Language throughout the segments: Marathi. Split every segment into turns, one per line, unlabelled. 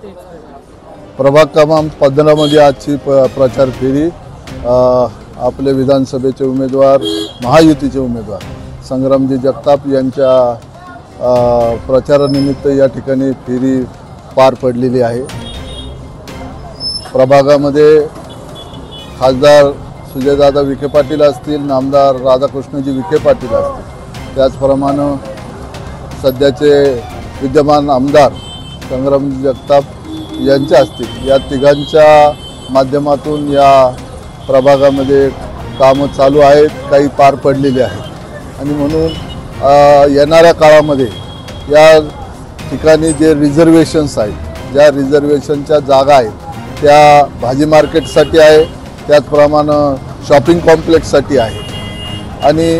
प्रभाग क्रमांक 15 मध्ये आजची प्रचार फेरी आपले विधानसभेचे उमेदवार महायुतीचे उमेदवार संग्रामजी जगताप यांच्या प्रचारानिमित्त या ठिकाणी फेरी पार पडलेली आहे। प्रभागामध्ये खासदार सुजयदादा विखे पाटील असतील, नामदार राधाकृष्णजी विखे पाटील असतील, त्याचप्रमाणे सध्याचे विद्यमान आमदार संग्रामजी जगताप यांचे असतील, या तिघांच्या माध्यमातून या प्रभागामध्ये कामं चालू आहेत, काही पार पडलेली आहेत। आणि म्हणून येणाऱ्या काळामध्ये या ठिकाणी जे रिझर्वेशन्स आहेत, ज्या रिझर्वेशनच्या जागा आहेत त्या भाजी मार्केटसाठी आहे, त्याचप्रमाणे शॉपिंग कॉम्प्लेक्ससाठी आहे आणि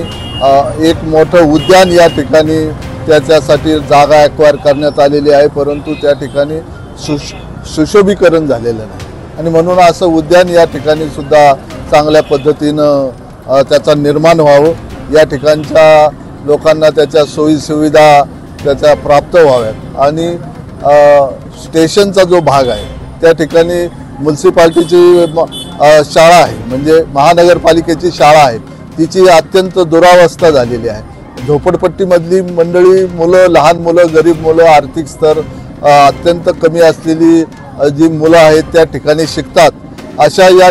एक मोठं उद्यान या ठिकाणी त्याच्यासाठी जागा ॲक्वायर करण्यात आलेली आहे, परंतु त्या ठिकाणी सुशोभीकरण झालेलं नाही आणि म्हणून असं उद्यान या ठिकाणी सुद्धा चांगल्या पद्धतीनं त्याचा निर्माण व्हावं, या ठिकाणच्या लोकांना त्याच्या सोयीसुविधा त्याच्या प्राप्त व्हाव्यात। आणि स्टेशनचा जो भाग आहे त्या ठिकाणी म्युन्सिपाल्टीची शाळा आहे, म्हणजे महानगरपालिकेची शाळा आहे, तिची अत्यंत दुरावस्था झालेली आहे। झोपडपट्टीमधली मंडळी, मुलं, लहान मुलं, गरीब मुलं, आर्थिक स्तर अत्यंत कमी असलेली जी मुलं आहेत त्या ठिकाणी शिकतात, अशा या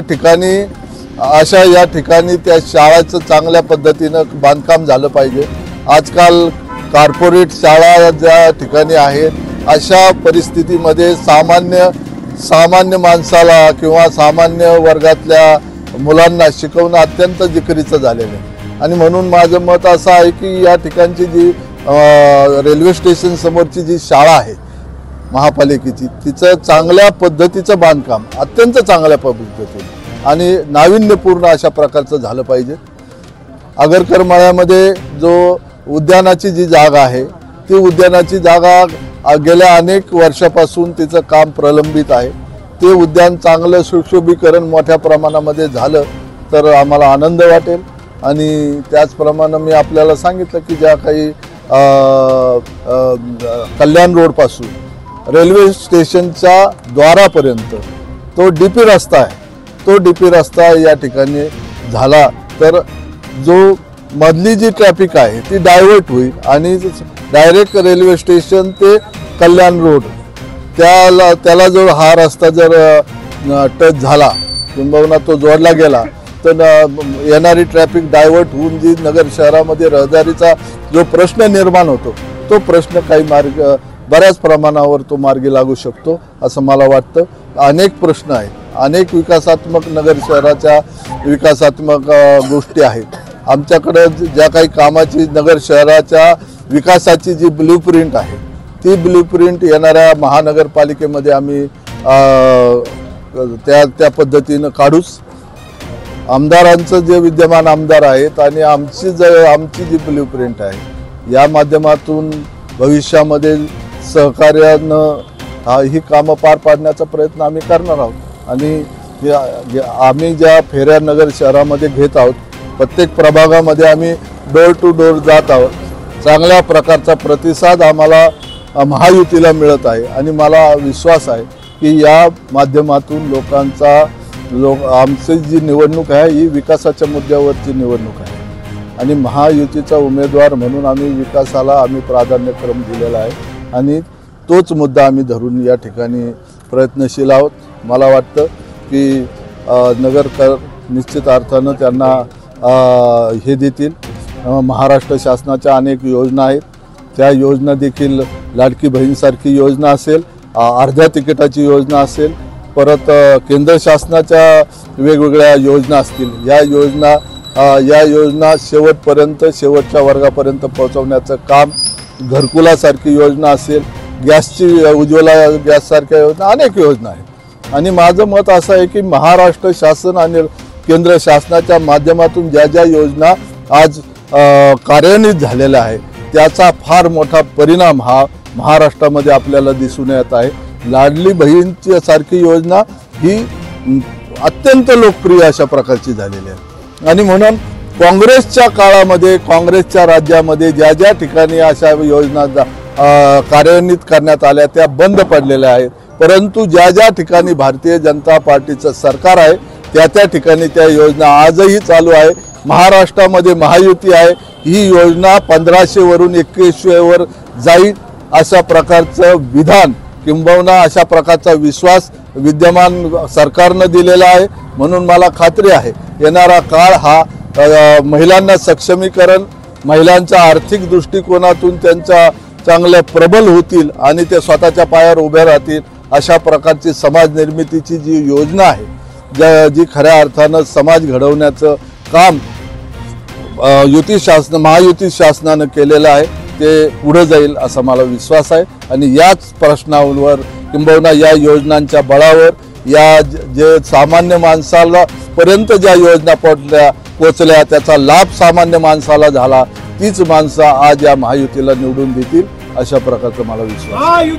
ठिकाणी त्या शाळेचं चांगल्या पद्धतीनं बांधकाम झालं पाहिजे। आजकाल कॉर्पोरेट शाळा ज्या ठिकाणी आहेत अशा परिस्थितीमध्ये सामान्य माणसाला किंवा सामान्य वर्गातल्या मुलांना शिकवणं अत्यंत जिकिरीचं झालेलं आहे। आणि म्हणून माझं मत असं आहे की या ठिकाणची जी रेल्वे स्टेशन समोरची जी शाळा आहे महापालिकेची, तिचं चांगल्या पद्धतीचं बांधकाम, अत्यंत चांगल्या पद्धतीने आणि नाविन्यपूर्ण अशा प्रकारचं झालं पाहिजे। आगरकर मळ्यामध्ये जो उद्यानाची जी जागा आहे ती उद्यानाची जागा गेल्या अनेक वर्षापासून तिचं काम प्रलंबित आहे। ते उद्यान चांगलं सुशोभीकरण मोठ्या प्रमाणामध्ये झालं तर आम्हाला आनंद वाटेल। आणि त्याचप्रमाणे मी आपल्याला सांगितलं की ज्या काही कल्याण रोडपासून रेल्वे स्टेशनच्या द्वारापर्यंत तो डीपी रस्ता आहे, तो डीपी रस्ता या ठिकाणी झाला तर जो मधली जी ट्रॅफिक आहे ती डायव्हर्ट होईल आणि डायरेक्ट रेल्वे स्टेशन ते कल्याण रोड त्याला जो हा रस्ता जर टच झाला किंबहुना तो जोडला गेला तर येणारी ट्रॅफिक डायव्हर्ट होऊन जी नगर शहरामध्ये रहदारीचा जो प्रश्न निर्माण होतो तो प्रश्न काही बऱ्याच प्रमाणावर तो मार्गी लागू शकतो असं मला वाटतं। अनेक प्रश्न आहेत, अनेक विकासात्मक नगर शहराच्या विकासात्मक गोष्टी आहेत आमच्याकडे। ज्या काही कामाची नगर शहराच्या विकासाची जी ब्लूप्रिंट आहे ती ब्लूप्रिंट येणाऱ्या महानगरपालिकेमध्ये आम्ही त्या पद्धतीनं काढूच। आमदारांचं जे विद्यमान आमदार आहेत आणि आमची जी ब्लूप्रिंट आहे या माध्यमातून भविष्यामध्ये सहकार्यानं ही कामं पार पाडण्याचा प्रयत्न आम्ही करणार आहोत। आणि आम्ही ज्या फेऱ्या नगर शहरामध्ये घेत आहोत प्रत्येक प्रभागामध्ये आम्ही डोर टू डोर जात आहोत, चांगल्या प्रकारचा प्रतिसाद आम्हाला महायुतीला मिळत आहे आणि मला विश्वास आहे की या माध्यमातून आमची जी निवडणूक आहे ही विकासाच्या मुद्द्यावरची निवडणूक आहे आणि महायुतीचा उमेदवार म्हणून आम्ही विकासाला प्राधान्यक्रम दिलेला आहे आणि तोच मुद्दा आम्ही धरून या ठिकाणी प्रयत्नशील आहोत। मला वाटतं की नगरकर निश्चित अर्थानं त्यांना हे देतील। महाराष्ट्र शासनाच्या अनेक योजना आहेत, त्या योजना देखील लाडकी बहीणसारखी योजना असेल, अर्ध्या तिकिटाची योजना असेल, परत केंद्र शासनाच्या वेगवेगळ्या योजना असतील, या योजना शेवटच्या वर्गापर्यंत पोहोचवण्याचं काम, घरकुलासारखी योजना असेल, गॅसची उज्ज्वला गॅससारख्या योजना, अनेक योजना आहेत। आणि माझं मत असं आहे की महाराष्ट्र शासन आणि केंद्र शासनाच्या माध्यमातून ज्या योजना आज कार्यान्वित झालेल्या आहे त्याचा फार मोठा परिणाम हा महाराष्ट्रामध्ये आपल्याला दिसून येत आहे। लाडली बहीणची सारखी योजना ही अत्यंत लोकप्रिय अशा प्रकारची झालेली आहे आणि म्हणून काँग्रेसच्या काळामध्ये काँग्रेसच्या राज्यामध्ये ज्या ठिकाणी अशा योजना कार्यान्वित करण्यात आल्या त्या बंद पडलेल्या आहेत। परंतु ज्या ज्या ठिकाणी भारतीय जनता पार्टीचं सरकार आहे त्या ठिकाणी त्या योजना आजही चालू आहे। महाराष्ट्रामध्ये महायुती आहे, ही योजना 1500 वरून 2100 वर जाईल अशा प्रकारचं विधान किंबहुना अशा प्रकारचा विश्वास विद्यमान सरकारनं दिलेला आहे। म्हणून मला खात्री आहे येणारा काळ हा महिलांना सक्षमीकरण, महिलांच्या आर्थिक दृष्टिकोनातून त्यांच्या चांगल्या प्रबल होतील आणि ते स्वतःच्या पायावर उभे राहतील अशा प्रकारची समाज निर्मितीची जी योजना आहे, जी खऱ्या अर्थानं समाज घडवण्याचं काम महायुती शासनानं केलेलं आहे ते पुढे जाईल असा मला विश्वास आहे। आणि याच प्रश्नांवर किंबहुना या योजनांच्या बळावर या जे सामान्य माणसाला पर्यंत ज्या योजना पोचल्या त्याचा लाभ सामान्य माणसाला झाला, तीच माणसं आज या महायुतीला निवडून देतील अशा प्रकारचा मला विश्वास आहे।